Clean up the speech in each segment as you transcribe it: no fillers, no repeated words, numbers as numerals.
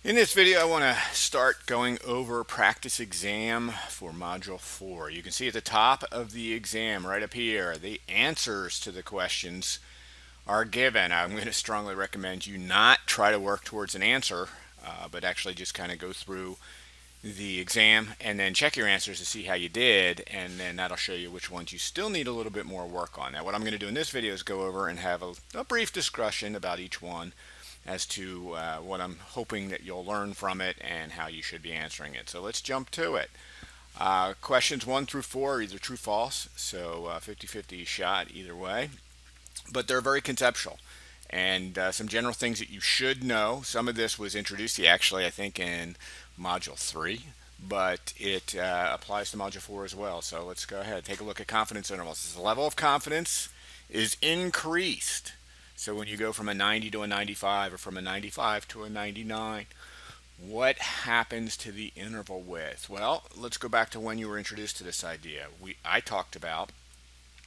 In this video, I want to start going over practice exam for Module 4. You can see at the top of the exam, right up here, the answers to the questions are given. I'm going to strongly recommend you not try to work towards an answer, but actually just kind of go through the exam and then check your answers to see how you did, and then that'll show you which ones you still need a little bit more work on. Now, what I'm going to do in this video is go over and have a brief discussion about each one as to what I'm hoping that you'll learn from it and how you should be answering it. So let's jump to it. Questions 1 through 4 are either true false, so 50-50 shot either way, but they're very conceptual. And some general things that you should know. Some of this was introduced to you actually, I think, in Module 3, but it applies to Module 4 as well. So let's go ahead. Take a look at confidence intervals. The level of confidence is increased. So when you go from a 90 to a 95 or from a 95 to a 99, what happens to the interval width? Well, let's go back to when you were introduced to this idea. I talked about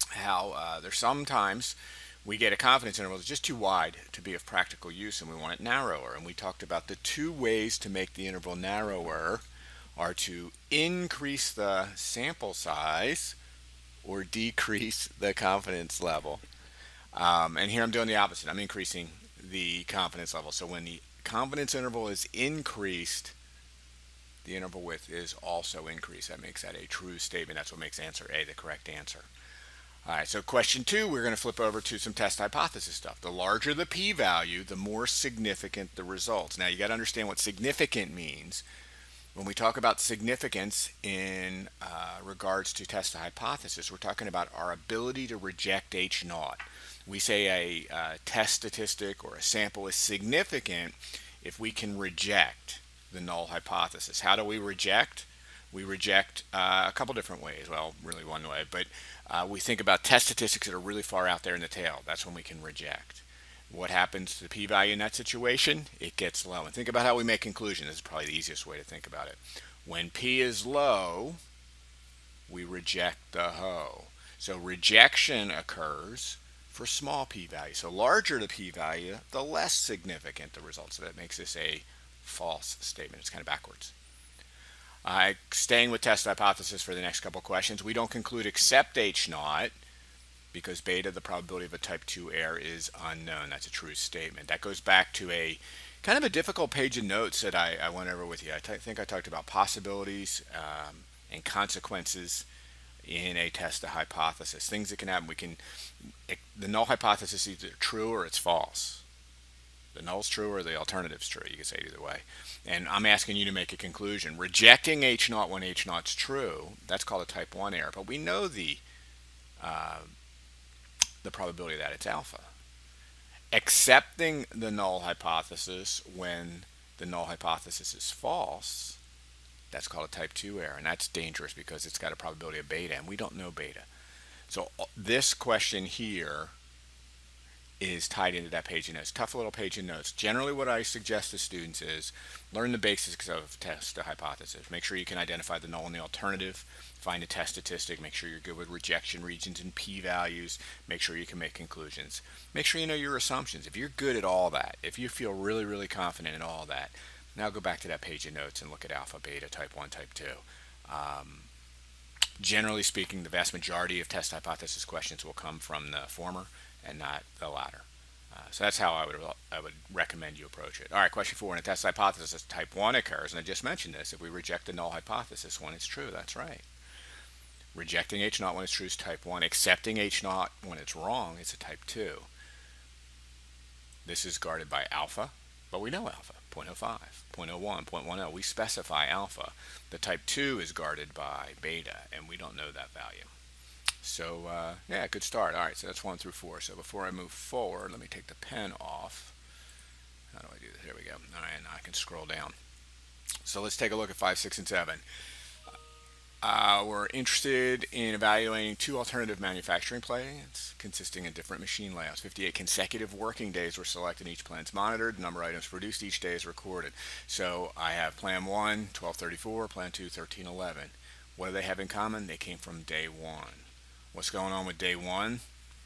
how there's sometimes we get a confidence interval that's just too wide to be of practical use and we want it narrower. And we talked about the two ways to make the interval narrower are to increase the sample size or decrease the confidence level. And here I'm doing the opposite. I'm increasing the confidence level. So when the confidence interval is increased, the interval width is also increased. That makes that a true statement. That's what makes answer A the correct answer. All right, so question 2, we're going to flip over to some test hypothesis stuff. The larger the p-value, the more significant the results. Now, you got to understand what significant means. When we talk about significance in regards to test hypothesis, we're talking about our ability to reject H naught. We say a test statistic or a sample is significant if we can reject the null hypothesis. How do we reject? We reject a couple different ways. Well, really one way, but we think about test statistics that are really far out there in the tail. That's when we can reject. What happens to the p-value in that situation? It gets low. And think about how we make conclusions. This is probably the easiest way to think about it. When p is low, we reject the whole. So rejection occurs for small p-value. So larger the p-value, the less significant the result. So that makes this a false statement. It's kind of backwards. Staying with test hypothesis for the next couple questions, we don't conclude except H naught because beta, the probability of a type 2 error, is unknown. That's a true statement. That goes back to a kind of a difficult page of notes that I went over with you. I think I talked about possibilities and consequences in a test hypothesis. Things that can happen. The null hypothesis is either true or it's false. The null's true or the alternative's true. You can say it either way. And I'm asking you to make a conclusion. Rejecting H naught when H naught's true, that's called a type 1 error. But we know the probability that it's alpha. Accepting the null hypothesis when the null hypothesis is false, that's called a type 2 error. And that's dangerous because it's got a probability of beta, and we don't know beta. So this question here is tied into that page of notes. Tough little page of notes. Generally, what I suggest to students is learn the basics of test hypothesis. Make sure you can identify the null and the alternative. Find a test statistic. Make sure you're good with rejection regions and p-values. Make sure you can make conclusions. Make sure you know your assumptions. If you're good at all that, if you feel really, really confident in all that, now go back to that page of notes and look at alpha, beta, type 1, type 2. Generally speaking, the vast majority of test hypothesis questions will come from the former and not the latter. So that's how I would recommend you approach it. All right, question 4. In a test hypothesis, type 1 occurs, and I just mentioned this. If we reject the null hypothesis when it's true, that's right. Rejecting H naught when it's true is type 1. Accepting H naught when it's wrong is a type 2. This is guarded by alpha, but we know alpha, 0.05, 0.01, 0.10. We specify alpha. The type 2 is guarded by beta, and we don't know that value. So, yeah, good start. All right, so that's 1 through 4. So before I move forward, let me take the pen off. How do I do this? There we go. All right, now I can scroll down. So let's take a look at 5, 6, and 7. We're interested in evaluating 2 alternative manufacturing plans consisting of different machine layouts. 58 consecutive working days were selected. Each plan is monitored. The number of items produced each day is recorded. So I have plan 1, 1234, plan 2, 1311. What do they have in common? They came from day 1. What's going on with day 1?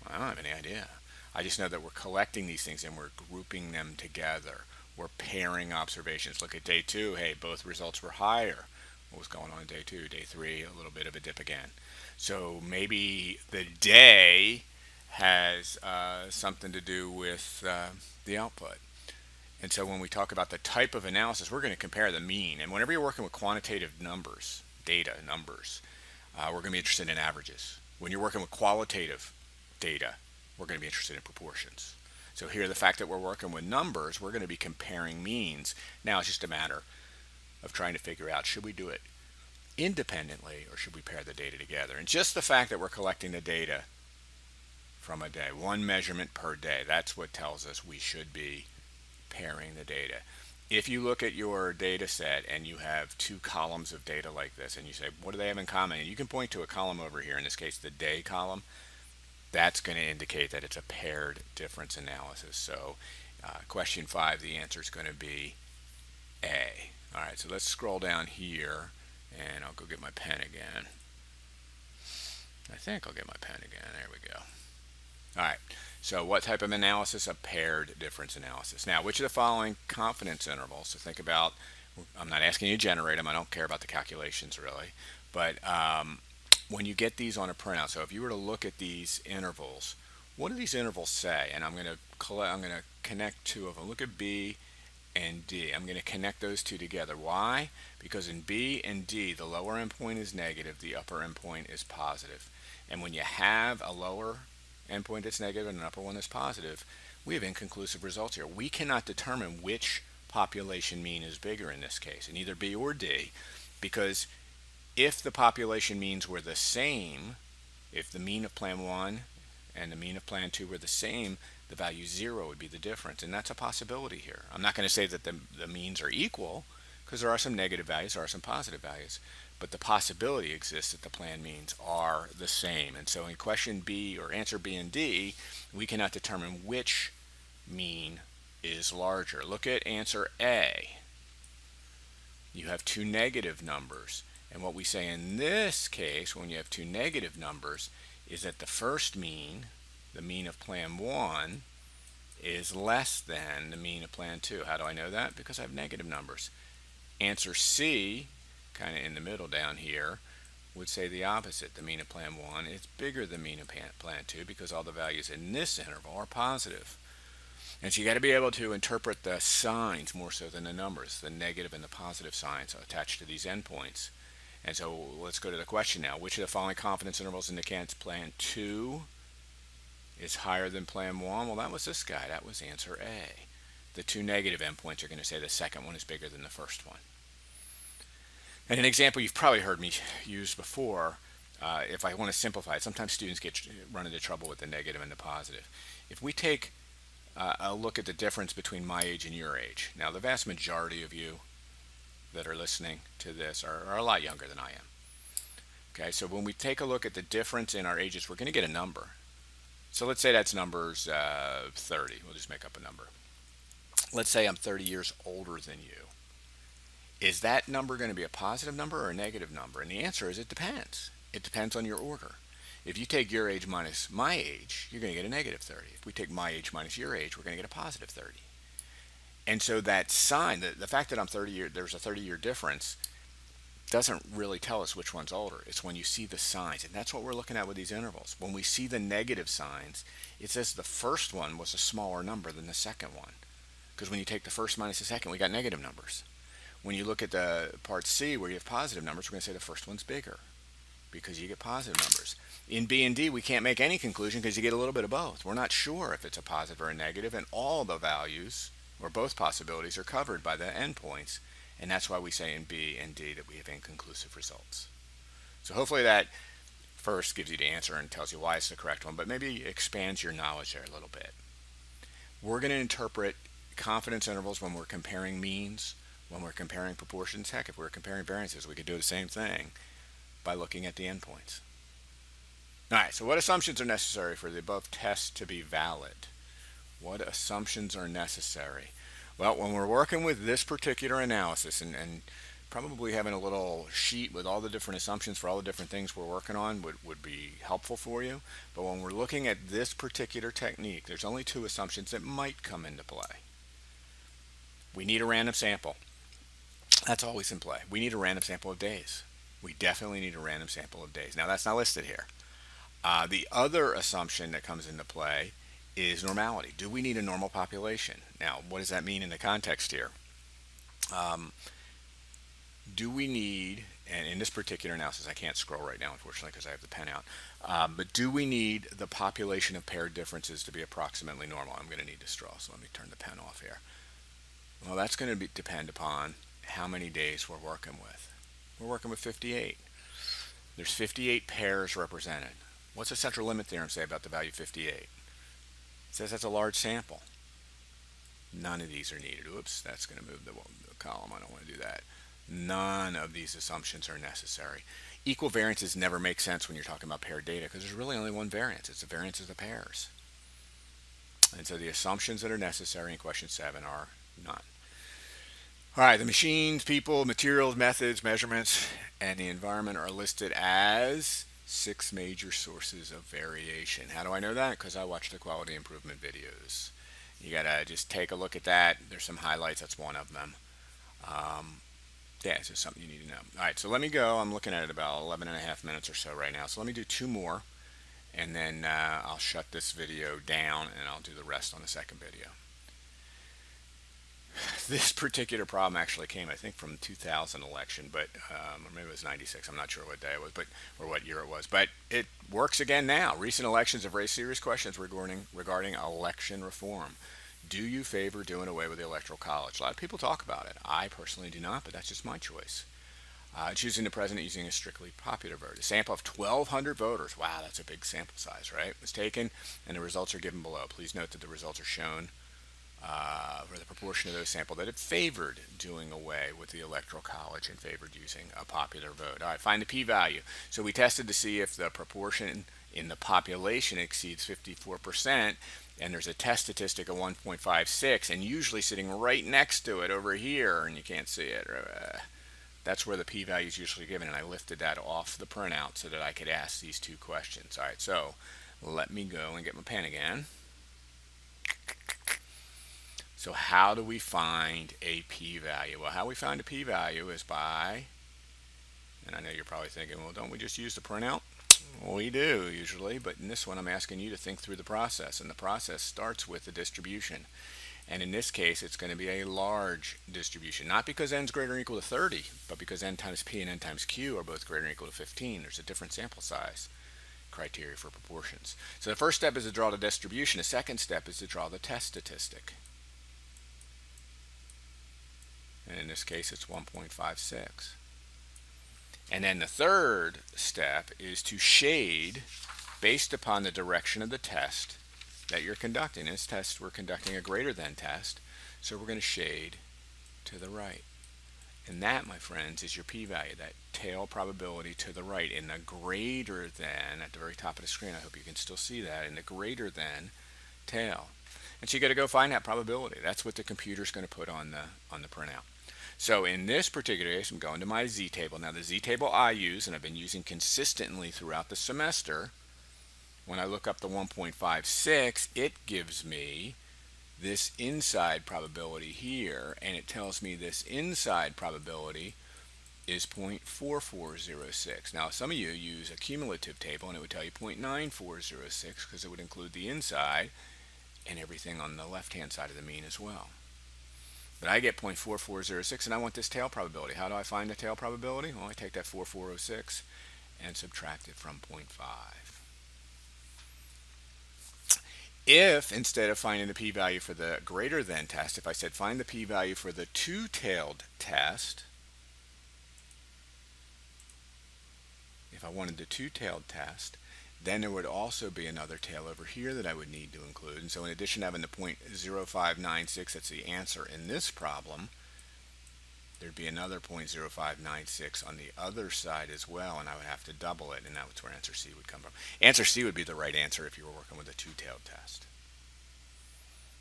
I don't have any idea. I just know that we're collecting these things and we're grouping them together. We're pairing observations. Look at day 2. Hey, both results were higher. What was going on in day 2? Day 3, a little bit of a dip again. So maybe the day has something to do with the output. And so when we talk about the type of analysis, we're going to compare the mean. And whenever you're working with quantitative numbers, data numbers, we're going to be interested in averages. When you're working with qualitative data, we're going to be interested in proportions. So here, the fact that we're working with numbers, we're going to be comparing means. Now it's just a matter of trying to figure out, should we do it independently or should we pair the data together? And just the fact that we're collecting the data from a day, one measurement per day, that's what tells us we should be pairing the data. If you look at your data set and you have 2 columns of data like this and you say, what do they have in common? And you can point to a column over here, in this case the day column. That's going to indicate that it's a paired difference analysis. So question 5, the answer is going to be A. All right, so let's scroll down here and I'll go get my pen again. I think I'll get my pen again. There we go. All right, so what type of analysis? A paired difference analysis. Now, which of the following confidence intervals? So think about, I'm not asking you to generate them. I don't care about the calculations really. But when you get these on a printout, so if you were to look at these intervals, what do these intervals say? And I'm going to connect 2 of them. Look at B and D. I'm going to connect those 2 together. Why? Because in B and D, the lower endpoint is negative, the upper endpoint is positive. And when you have a lower endpoint that's negative and an upper one that's positive, we have inconclusive results here. We cannot determine which population mean is bigger in this case, in either B or D, because if the population means were the same, if the mean of plan 1 and the mean of plan 2 were the same, the value 0 would be the difference, and that's a possibility here. I'm not going to say that the means are equal, because there are some negative values, there are some positive values, but the possibility exists that the plan means are the same. And so in question B, or answer B and D, we cannot determine which mean is larger. Look at answer A. You have 2 negative numbers. And what we say in this case, when you have 2 negative numbers, is that the first mean, the mean of plan 1, is less than the mean of plan 2. How do I know that? Because I have negative numbers. Answer C, kind of in the middle down here, would say the opposite. The mean of plan 1 is bigger than the mean of plan 2 because all the values in this interval are positive. And so you got to be able to interpret the signs more so than the numbers, the negative and the positive signs attached to these endpoints. And so let's go to the question now. Which of the following confidence intervals indicates plan 2 is higher than plan 1? Well, that was this guy. That was answer A. The 2 negative endpoints are going to say the second one is bigger than the first one. And an example you've probably heard me use before, if I want to simplify it, sometimes students run into trouble with the negative and the positive. If we take a look at the difference between my age and your age. Now, the vast majority of you that are listening to this are a lot younger than I am. Okay, so when we take a look at the difference in our ages, we're going to get a number. So let's say that's numbers 30. We'll just make up a number. Let's say I'm 30 years older than you. Is that number going to be a positive number or a negative number? And the answer is it depends. It depends on your order. If you take your age minus my age, you're going to get a negative 30. If we take my age minus your age, we're going to get a positive 30. And so that sign, the fact that I'm 30 years, there's a 30-year difference, doesn't really tell us which one's older. It's when you see the signs, and that's what we're looking at with these intervals. When we see the negative signs, it says the first one was a smaller number than the second one, because when you take the first minus the second, we got negative numbers. When you look at the part C where you have positive numbers, we're going to say the first one's bigger because you get positive numbers. In B and D, we can't make any conclusion because you get a little bit of both. We're not sure if it's a positive or a negative, and all the values, or both possibilities, are covered by the endpoints, and that's why we say in B and D that we have inconclusive results. So hopefully that first gives you the answer and tells you why it's the correct one, but maybe expands your knowledge there a little bit. We're going to interpret confidence intervals when we're comparing means, when we're comparing proportions. Heck, if we're comparing variances, we could do the same thing by looking at the endpoints. All right, so what assumptions are necessary for the above test to be valid? What assumptions are necessary? Well, when we're working with this particular analysis, and probably having a little sheet with all the different assumptions for all the different things we're working on would be helpful for you. But when we're looking at this particular technique, there's only 2 assumptions that might come into play. We need a random sample. That's always in play. We need a random sample of days. We definitely need a random sample of days. Now, that's not listed here. The other assumption that comes into play is normality. Do we need a normal population? Now, what does that mean in the context here? Do we need, and in this particular analysis, I can't scroll right now, unfortunately, because I have the pen out, but do we need the population of paired differences to be approximately normal? I'm going to need to straw, so let me turn the pen off here. Well, that's going to depend upon how many days we're working with. We're working with 58. There's 58 pairs represented. What's the central limit theorem say about the value 58? It says that's a large sample. None of these are needed. Oops, that's going to move the column. I don't want to do that. None of these assumptions are necessary. Equal variances never make sense when you're talking about paired data because there's really only one variance. It's the variance of the pairs. And so the assumptions that are necessary in question 7 are none. All right, the machines, people, materials, methods, measurements, and the environment are listed as 6 major sources of variation. How do I know that? Because I watch the quality improvement videos. You gotta just take a look at that. There's some highlights. That's one of them. Yeah, it's just something you need to know. All right, so let me go. I'm looking at it about 11 and a half minutes or so right now. So let me do 2 more, and then I'll shut this video down, and I'll do the rest on the second video. This particular problem actually came, I think, from the 2000 election, but or maybe it was 96. I'm not sure what day it was, but or what year it was. But it works again now. Recent elections have raised serious questions regarding election reform. Do you favor doing away with the Electoral College? A lot of people talk about it. I personally do not, but that's just my choice. Choosing the president using a strictly popular vote. A sample of 1,200 voters. Wow, that's a big sample size, right? Was taken, and the results are given below. Please note that the results are shown for the proportion of those sampled that have favored doing away with the Electoral College and favored using a popular vote. All right, find the p-value. So we tested to see if the proportion in the population exceeds 54%, and there's a test statistic of 1.56, and usually sitting right next to it over here, and you can't see it. That's where the p-value is usually given, and I lifted that off the printout so that I could ask these 2 questions. All right, so let me go and get my pen again. So how do we find a p-value? Well, how we find a p-value is by, and I know you're probably thinking, well, don't we just use the printout? Well, we do usually, but in this one I'm asking you to think through the process, and the process starts with the distribution. And in this case, it's going to be a large distribution, not because n is greater or equal to 30, but because n times p and n times q are both greater or equal to 15. There's a different sample size criteria for proportions. So the first step is to draw the distribution. The second step is to draw the test statistic. And in this case, it's 1.56. And then the third step is to shade based upon the direction of the test that you're conducting. In this test, we're conducting a greater than test, so we're going to shade to the right. And that, my friends, is your p-value, that tail probability to the right. In the greater than, at the very top of the screen, I hope you can still see that, in the greater than tail. And so you got to go find that probability. That's what the computer's going to put on the printout. So in this particular case, I'm going to my z-table. Now the z-table I use, and I've been using consistently throughout the semester, when I look up the 1.56, it gives me this inside probability here, and it tells me this inside probability is 0.4406. Now some of you use a cumulative table, and it would tell you 0.9406 because it would include the inside and everything on the left-hand side of the mean as well. But I get 0.4406, and I want this tail probability. How do I find the tail probability? Well, I take that 4406 and subtract it from 0.5. If, instead of finding the p-value for the greater than test, if I said find the p-value for the two-tailed test, if I wanted the two-tailed test, then there would also be another tail over here that I would need to include. And so in addition to having the 0.0596, that's the answer in this problem, there'd be another 0.0596 on the other side as well, and I would have to double it, and that's where answer C would come from. Answer C would be the right answer if you were working with a two-tailed test.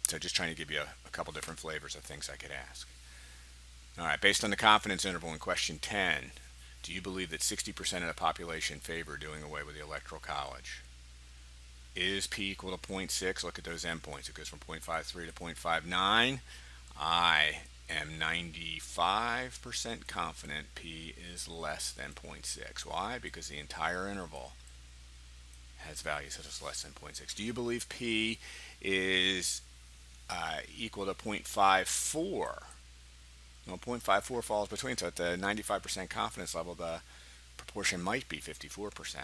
So just trying to give you a couple different flavors of things I could ask. All right, based on the confidence interval in question 10, do you believe that 60% of the population favor doing away with the Electoral College? Is p equal to 0.6? Look at those endpoints. It goes from 0.53 to 0.59. I am 95% confident P is less than 0.6. Why? Because the entire interval has values that is less than 0.6. Do you believe P is equal to 0.54? No, 0.54 falls between, so at the 95% confidence level, the proportion might be 54%.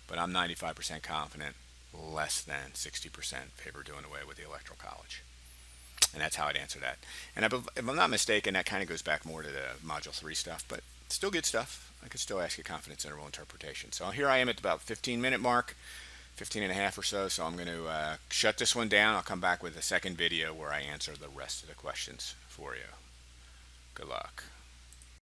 But I'm 95% confident less than 60% favor doing away with the Electoral College. And that's how I'd answer that. And if I'm not mistaken, that kind of goes back more to the Module 3 stuff, but still good stuff. I could still ask you confidence interval interpretation. So here I am at about 15-minute mark, 15 and a half or so. So I'm going to shut this one down. I'll come back with a second video where I answer the rest of the questions for you. Good luck.